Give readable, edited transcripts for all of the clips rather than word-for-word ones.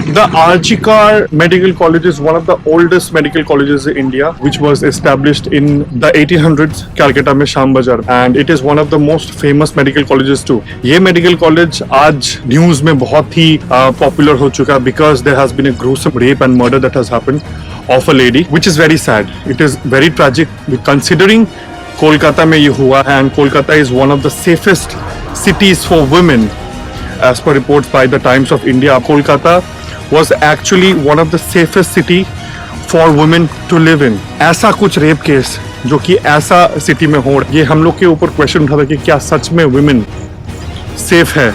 The Arjikar Medical College is one of the oldest medical colleges in India, which was established in the 1800s, Calcutta में शाम बाजार, and it is one of the most famous medical colleges too. ये medical college आज news में बहुत ही popular हो चुका है because there has been a gruesome rape and murder that has happened of a lady, which is very sad. It is very tragic considering Kolkata में ये हुआ है, and Kolkata is one of the safest cities for women. As per reports by the Times of India, Kolkata was actually one of the safest city for women to live in. ऐसा कुछ rape case जो कि ऐसा city में हो, ये हम लोग के ऊपर क्वेश्चन उठा था कि क्या सच में women safe है.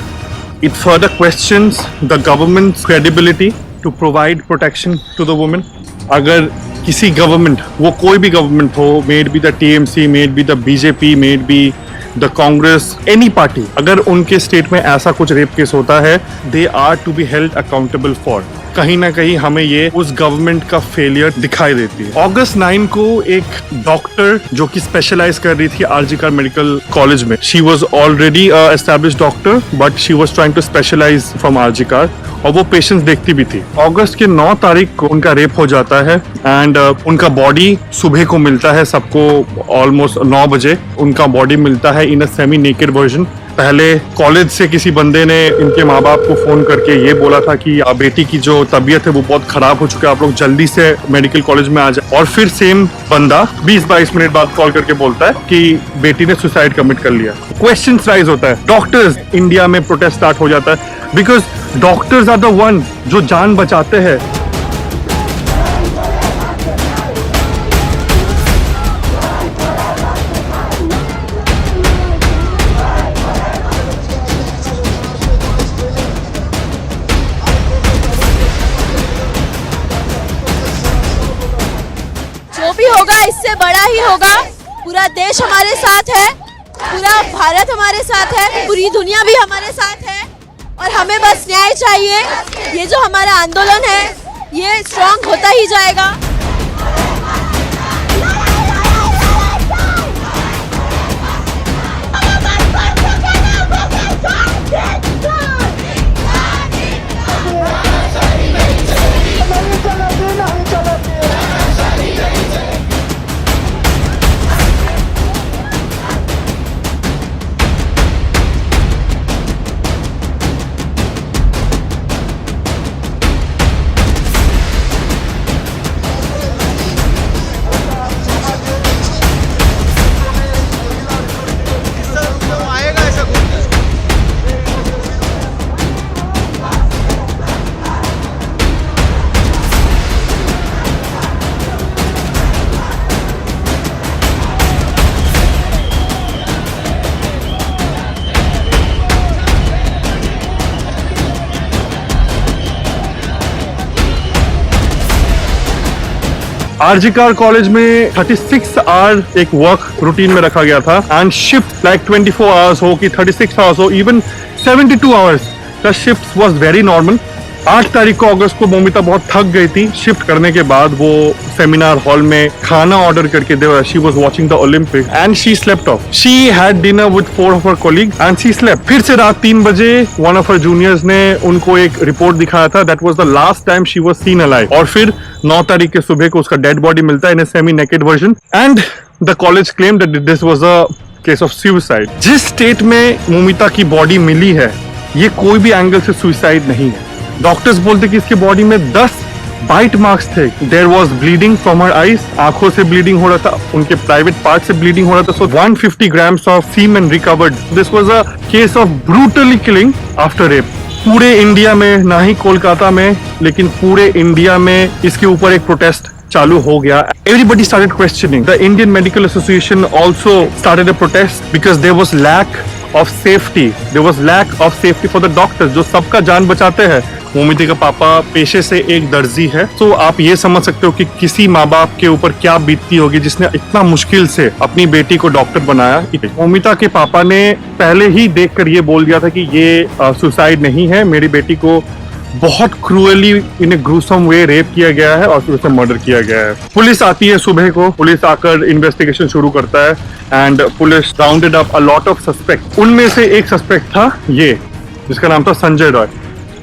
It further questions the government's credibility to provide protection to the women. अगर किसी गवर्नमेंट, वो कोई भी गवर्नमेंट हो, may it be the TMC, may it be the BJP, may it be the Congress, any party, अगर उनके state में ऐसा कुछ रेप केस होता है, they are to be held accountable for. कहीं ना कहीं हमें ये उस गवर्नमेंट का फेलियर दिखाई देती है. अगस्त 9 को एक डॉक्टर जो कि स्पेशलाइज कर रही थी आरजीकर मेडिकल कॉलेज में, she was already established doctor but she was trying to specialise from RG Kar, और वो पेशेंट्स देखती भी थी. अगस्त के 9 तारीख को उनका रेप हो जाता है एंड उनका बॉडी सुबह को मिलता है सबको. ऑलमोस्ट 9 बजे उनका बॉडी मिलता है in a semi naked version. पहले कॉलेज से किसी बंदे ने इनके माँ बाप को फोन करके ये बोला था कि बेटी की जो तबीयत है वो बहुत खराब हो चुका है, आप लोग जल्दी से मेडिकल कॉलेज में आ जाए. और फिर सेम बंदा 20-22 मिनट बाद कॉल करके बोलता है कि बेटी ने सुसाइड कमिट कर लिया. क्वेश्चन राइज होता है. डॉक्टर्स इंडिया में प्रोटेस्ट स्टार्ट हो जाता है because doctors are the one जो जान बचाते हैं. भी होगा इससे बड़ा ही होगा. पूरा देश हमारे साथ है, पूरा भारत हमारे साथ है, पूरी दुनिया भी हमारे साथ है और हमें बस न्याय चाहिए. ये जो हमारा आंदोलन है ये स्ट्रांग होता ही जाएगा. आरजीकर कॉलेज में 36 आवर एक वर्क रूटीन में रखा गया था एंड शिफ्ट लाइक 24 आवर्स हो कि 36 आवर्स हो, इवन 72 आवर्स का शिफ्ट वाज वेरी नॉर्मल. 8 तारीख को अगस्त को मोमिता बहुत थक गई थी. शिफ्ट करने के बाद वो सेमिनार हॉल में खाना ऑर्डर करके दे, she was watching the Olympic and she slept off. She had dinner with 4 of her colleagues and she slept. फिर से रात 3 बजे वन ऑफ हर जूनियर्स ने उनको एक रिपोर्ट दिखाया था. That was the last time she was scene alive. और फिर 9 तारीख के सुबह को उसका डेड बॉडी मिलता है in a semi naked version and the college claimed that this was a case of suicide. जिस स्टेट में मोमिता की बॉडी मिली है ये कोई भी एंगल से सुसाइड नहीं है. डॉक्टर्स बोलते कि इसकी बॉडी में 10 बाइट मार्क्स थे. There was bleeding from her eyes, आंखों से ब्लीडिंग हो रहा था, उनके प्राइवेट पार्ट से ब्लीडिंग हो रहा था. So 150 grams of semen recovered. This was a case of brutally killing after rape. पूरे इंडिया में, ना ही कोलकाता में लेकिन पूरे इंडिया में इसके ऊपर एक प्रोटेस्ट चालू हो गया. Everybody started questioning. The Indian Medical Association also started a protest because there was lack of safety. There was lack of safety for the doctors जो सबका जान बचाते हैं. मोमिता का पापा पेशे से एक दर्जी है, तो आप ये समझ सकते हो कि किसी माँ बाप के ऊपर क्या बीतती होगी जिसने इतना मुश्किल से अपनी बेटी को डॉक्टर बनाया. मोमिता के पापा ने पहले ही देखकर ये बोल दिया था कि ये सुसाइड नहीं है, मेरी बेटी को बहुत क्रूअली इन ए ग्रूसम वे रेप किया गया है और फिर उसे मर्डर किया गया है. पुलिस आती है सुबह को, पुलिस आकर इन्वेस्टिगेशन शुरू करता है and police rounded up a lot of suspect. उनमें से एक सस्पेक्ट था ये, जिसका नाम था Sanjay Roy.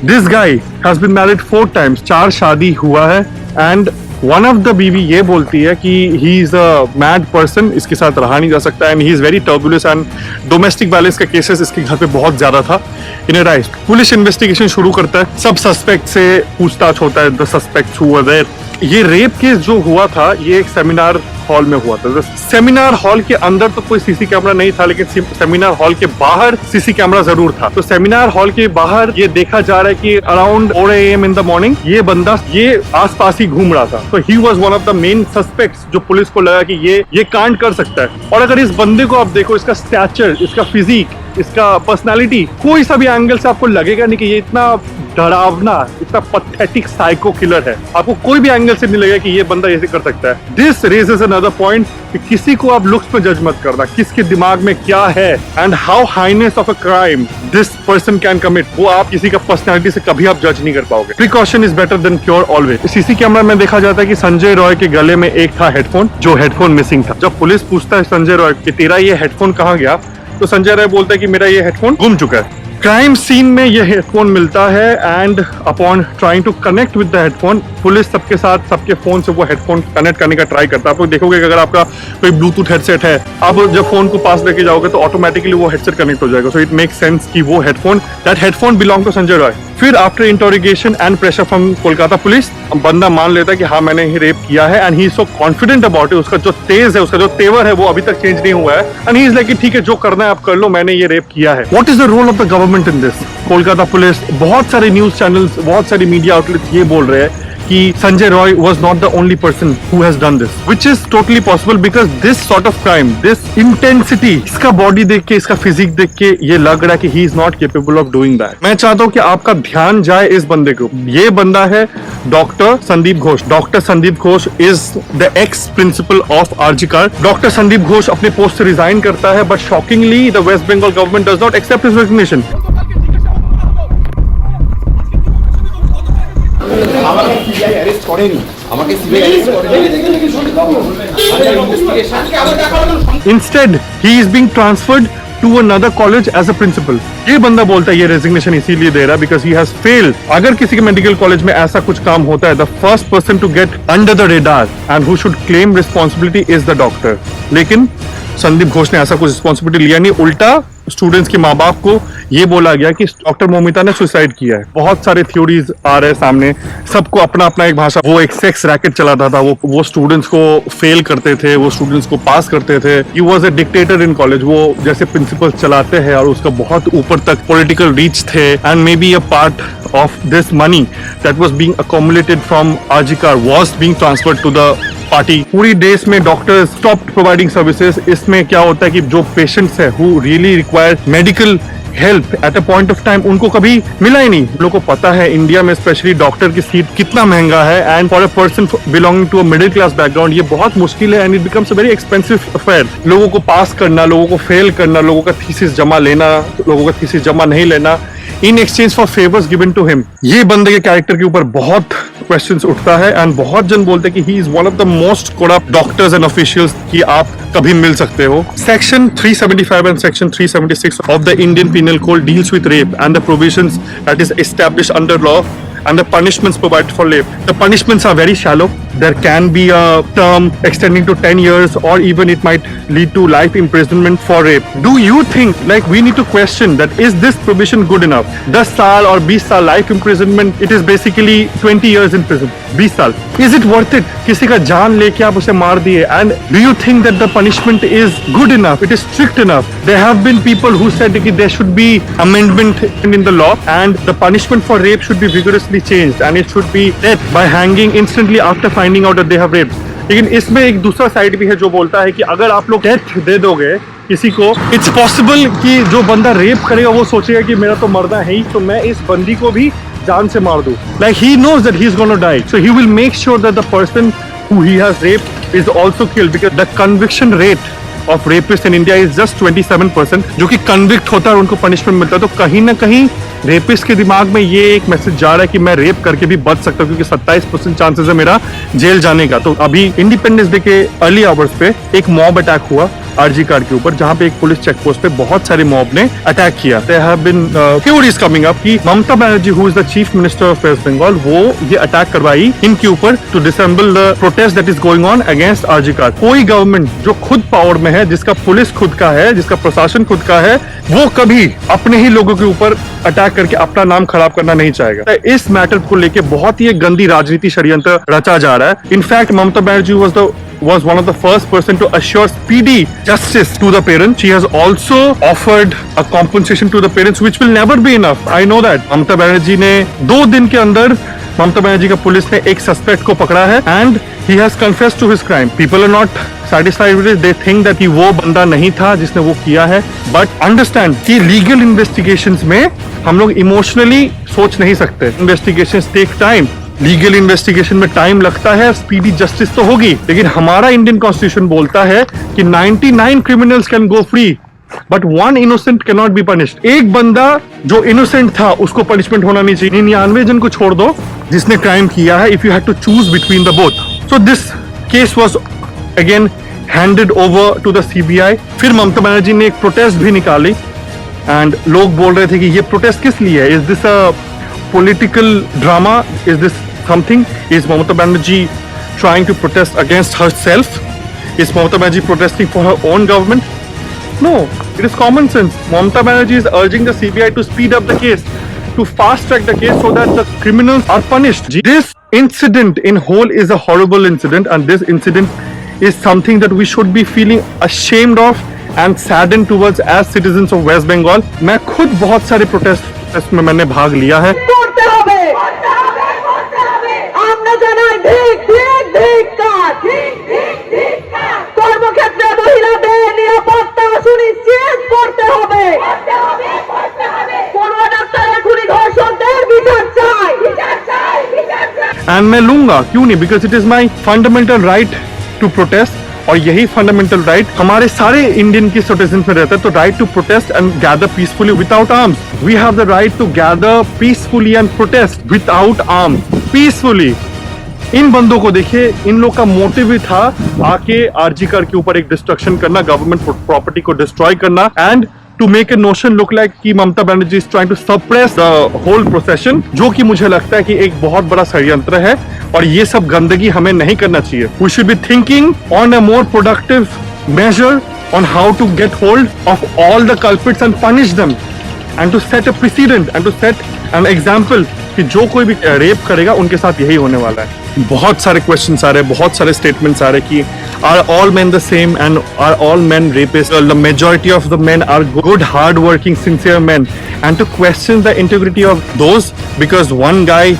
This guy has been married 4 times, 4 शादी हुआ है, एंड वन ऑफ द बीवी ये बोलती है कि he is a mad person, इसके साथ रहा नहीं जा सकता, and he is very turbulence, and domestic violence का केसेस इसके घर पे बहुत ज्यादा था। In a right, police investigation शुरू करता है, सब सस्पेक्ट से पूछताछ होता है, the suspects who were there. ये रेप केस जो हुआ था ये एक सेमिनार हॉल में हुआ था। सेमिनार हॉल के अंदर तो कोई सीसी कैमरा नहीं था, लेकिन सेमिनार हॉल के बाहर सीसी कैमरा जरूर था। तो सेमिनार हॉल के बाहर ये देखा जा रहा है कि around 4 AM in the morning ये बंदा ये आसपास ही घूम रहा था। तो he was one of the main suspects, जो पुलिस को लगा कि ये कांड कर सकता है। और अगर इस बंदे को आप देखो, इसका स्टैचर, इसका फिजिक, इसका पर्सनालिटी, कोई सा भी एंगल से आपको लगेगा नहीं कि ये इतना डरावना, इतना पथेटिक साइको किलर है। आपको कोई भी एंगल से नहीं लगेगा कि ये बंदा ऐसे कर सकता है। दिस रेजेस अनदर पॉइंट कि किसी को आप लुक्स पे जज मत करना, किसके दिमाग में क्या है, and how heinous of a crime this person can commit, वो आप किसी का पर्सनालिटी से कभी आप जज नहीं कर पाओगे। Precaution is better than cure always. CC camera में देखा जाता है कि संजय रॉय के गले में एक था हेडफोन, जो हेडफोन मिसिंग था। जब पुलिस पूछता है संजय रॉय कि तेरा ये हेडफोन कहाँ गया, तो संजय रॉय बोलता है कि मेरा ये हेडफोन गुम चुका है। क्राइम सीन में ये हेडफोन मिलता है, and upon trying to connect with the headphone, police सबके साथ सबके फोन से वो हेडफोन कनेक्ट करने का ट्राई करता है। आप लोग देखोगे कि अगर आपका कोई ब्लूटूथ हेडसेट है, आप जब फोन को पास लेके जाओगे तो ऑटोमेटिकली वो हेडसेट कनेक्ट हो जाएगा। सो इट मेक्स सेंस कि वो headphone, that headphone belong to Sanjay Roy. फिर after interrogation and pressure from Kolkata police, बंदा मान लेता है कि हाँ मैंने ही रेप किया है, and he is so confident about it. उसका जो तेज है, उसका जो तेवर है, वो अभी तक चेंज नहीं हुआ है, एंड ही इज लाइक ठीक है जो करना है आप कर लो, मैंने ये रेप किया है। What is the role of the government in this? Kolkata police, बहुत सारे न्यूज चैनल्स, बहुत सारी मीडिया आउटलेट्स ये बोल रहे हैं कि Sanjay Roy was not the only person who has done this, which is totally possible because this sort of crime, this intensity, इसका बॉडी देख के, इसका फिजिक देख के ये लग रहा है कि he is not capable of doing that। मैं चाहता हूँ कि आपका ध्यान जाए इस बंदे को। ये बंदा है doctor Sandeep Ghosh. Doctor Sandeep Ghosh is the ex principal of RG Kar. Doctor Sandeep Ghosh अपने पोस्ट से रिजाइन करता है, but shockingly the West Bengal government does not accept his resignation. আমাকে সিবিআই অ্যারেস্ট করেনি, আমাকে সিবিআই অ্যারেস্ট করেনি। Instead, he is being transferred to another college as a principal। ये बंदा बोलता है ये रेजिग्नेशन इसीलिए दे रहा है because he has failed। अगर किसी के मेडिकल कॉलेज में ऐसा कुछ काम होता है, the first person to get under the radar and who should claim responsibility is the doctor। लेकिन संदीप घोष ने ऐसा कुछ रिस्पॉन्सिबिलिटी लिया नहीं, उल्टा स्टूडेंट्स के माँ बाप को ये बोला गया कि डॉक्टर मोमिता ने सुसाइड किया है। बहुत सारे थ्योरीज आ रहे हैं सामने, सबको अपना अपना एक भाषा। वो एक सेक्स रैकेट चलाता था, वो स्टूडेंट्स को फेल करते थे, वो स्टूडेंट्स को पास करते थे। He was a dictator in college. वो जैसे प्रिंसिपल चलाते हैं और उसका बहुत ऊपर तक पॉलिटिकल रीच थे, and may be a part of this money that was being accumulated from RG Kar was being transferred to the party. पूरी देश में डॉक्टर्स स्टॉप प्रोवाइडिंग सर्विसेज। इसमें क्या होता है कि जो पेशेंट्स है who really require medical help at a point of time, उनको कभी मिला ही नहीं। लोगों को पता है इंडिया में स्पेशली डॉक्टर की सीट कितना महंगा है, and for a person belonging to a middle class background ये बहुत मुश्किल है, and it becomes a very expensive affair. लोगों को पास करना, लोगों को फेल करना, लोगों का थीसिस जमा लेना, लोगों का थीसिस जमा नहीं लेना, in exchange for favours given to him. ये बंदे के कैरेक्टर के ऊपर बहुत क्वेश्चंस उठता है, एंड बहुत जन बोलते हैं कि he is one of the most corrupt doctors and officials कि आप कभी मिल सकते हो। Section 375 and section 376 of the Indian Penal Code deals with rape and the provisions that is established under law and the punishments provided for rape. The punishments are very shallow. There can be a term extending to 10 years, or even it might lead to life imprisonment for rape. Do you think, like, we need to question that, is this provision good enough? 10 साल और 20 साल life imprisonment, it is basically 20 years in prison. 20 साल. Is it worth it? किसी का जान लेके आप उसे मार दिए, and do you think that the punishment is good enough? It is strict enough? There have been people who said that there should be amendment in the law, and the punishment for rape should be vigorously changed, and it should be death by hanging instantly after finding out that they have raped. लेकिन इसमें एक दूसरा side भी है जो बोलता है कि अगर आप लोग डेथ दे दोगे किसी को, इट्स पॉसिबल कि जो बंदा रेप करेगा वो सोचेगा कि मेरा तो मरना है ही, तो मैं इस बंदी को भी जान से मार दूं। Like he knows that he is going to die, so he will make sure that the person who he has raped is also killed, because the conviction rate of rapists in India is just 27%। जो कि convict होता है और उनको punishment मिलता है। तो कहीं ना कहीं रेपिस्ट के दिमाग में ये एक मैसेज जा रहा है कि मैं रेप करके भी बच सकता हूँ, क्योंकि 27% चांसेस है मेरा जेल जाने का। तो अभी इंडिपेंडेंस डे के अर्ली आवर्स पे एक मॉब अटैक हुआ आरजी कार के ऊपर, जहां पे एक पुलिस चेक पोस्ट पे बहुत सारे मॉब ने अटैक किया। There have been theories coming up कि Mamata Banerjee, who is the chief minister of West Bengal, वो ये अटैक करवाई इनके ऊपर to dissemble the protest that is going on against RG Kar. कोई गवर्नमेंट जो खुद पावर में है, जिसका पुलिस खुद का है, जिसका प्रशासन खुद का है, वो कभी अपने ही लोगों के ऊपर अटैक करके अपना नाम खराब करना नहीं चाहेगा। इस मैटर को लेके बहुत ही गंदी राजनीति षड्यंत्र रचा जा रहा है। In fact Mamata Banerjee was one of the first person to assure speedy justice to the parents. She has also offered a compensation to the parents, which will never be enough. I know that. Mamata Banerjee ने 2 दिन के अंदर ममता बनर्जी का police ने एक suspect को पकड़ा है and he has confessed to his crime. People are not satisfied with it. They think that कि वो बंदा नहीं था जिसने वो किया है. But understand कि legal investigations में हम लोग emotionally सोच नहीं सकते. Investigations take time. Legal investigation में टाइम लगता है, स्पीडी जस्टिस तो होगी, लेकिन हमारा इंडियन कॉन्स्टिट्यूशन बोलता है कि 99 criminals can go free but 1 innocent can not be punished. एक बंदा जो इनोसेंट था उसको पनिशमेंट होना नहीं चाहिए। 99 जन को छोड़ दो जिसने क्राइम किया है, if you had to choose between the both. So this case was again handed over to the CBI. फिर ममता बनर्जी ने एक प्रोटेस्ट भी निकाली एंड लोग बोल रहे थे कि ये प्रोटेस्ट किस लिए है? Is this a political drama? Is this something? Is Mamata Banerjee trying to protest against herself? Is Mamata Banerjee protesting for her own government? No, it is common sense. Mamata Banerjee is urging the CBI to speed up the case, to fast track the case so that the criminals are punished. This incident in whole is a horrible incident, and this incident is something that we should be feeling ashamed of and saddened towards as citizens of West Bengal. मैं खुद बहुत सारे protest में मैंने भाग लिया है। কর্মক্ষেত্রে মহিলাদের নিরাপত্তা সুনিশ্চিত করতে হবে। কোন ডাক্তারের খুনি ধর্ষকদের বিচার চাই। एंड मैं लूंगा, क्यों नहीं? Because it is my fundamental right to protest, और यही फंडामेंटल राइट हमारे सारे इंडियन की सिटीजन में रहता है। तो right to protest and gather peacefully without arms. We have the right to gather peacefully and protest without arms, peacefully. इन बंदों को देखिए, इन लोग का मोटिव ही था आके आरजी कार के ऊपर एक डिस्ट्रक्शन करना, गवर्नमेंट प्रॉपर्टी को डिस्ट्रॉय करना, and to make a notion look like कि Mamata Banerjee is trying to suppress the whole procession, जो कि मुझे लगता है कि एक बहुत बड़ा षड्यंत्र है और ये सब गंदगी हमें नहीं करना चाहिए। We should be thinking on a more productive measure on how to get hold of all the culprits and punish them and to set a precedent and to set an example कि जो कोई भी rape करेगा उनके साथ यही होने वाला है। बहुत सारे क्वेश्चंस आ रहे हैं, बहुत सारे स्टेटमेंट्स आ रहे हैं कि are all men the same and are all men rapist? The majority of the men are good, hard working, sincere men, and to question the integrity of those because one guy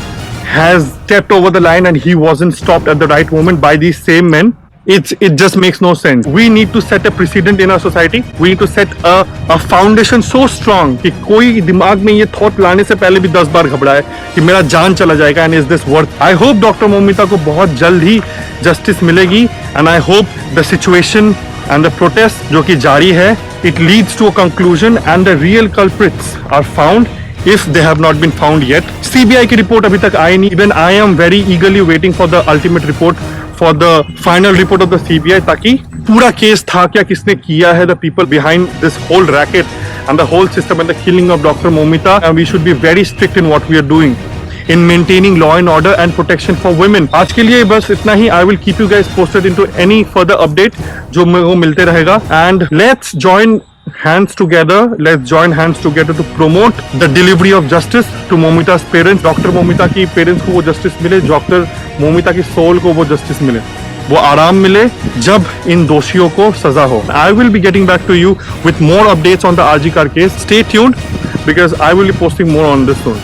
has stepped over the line and he wasn't stopped at the right moment by these same men. It just makes no sense. We need to set a precedent in our society. We need to set a foundation so strong कि कोई दिमाग में ये thought लाने से पहले भी 10 बार घबराए कि मेरा जान चला जाएगा and is this worth? I hope doctor Momita को बहुत जल्द ही जस्टिस मिलेगी and I hope the situation and the protest जो कि जारी है, it leads to a conclusion and the real culprits are found. If they have not been found yet, CBI की रिपोर्ट अभी तक आई नहीं. Even I am very eagerly waiting for the ultimate report, for the final report of the CBI, ताकि पूरा case था क्या, किसने किया है, the people behind this whole racket and the whole system and the killing of Dr. Momita, and we should be very strict in what we are doing in maintaining law and order and protection for women. आज के लिए बस इतना ही. I will keep you guys posted into any further update जो वो मिलते रहेगा, and let's join hands together to promote the delivery of justice to Momita's parents. Doctor Momita की पेरेंट्स को वो जस्टिस मिले, डॉक्टर मोमिता की सोल को वो जस्टिस मिले, वो आराम मिले जब इन दोषियों को सजा हो. I will be getting back to you with more updates on the RG Car case. Stay tuned because I will be posting more on this soon.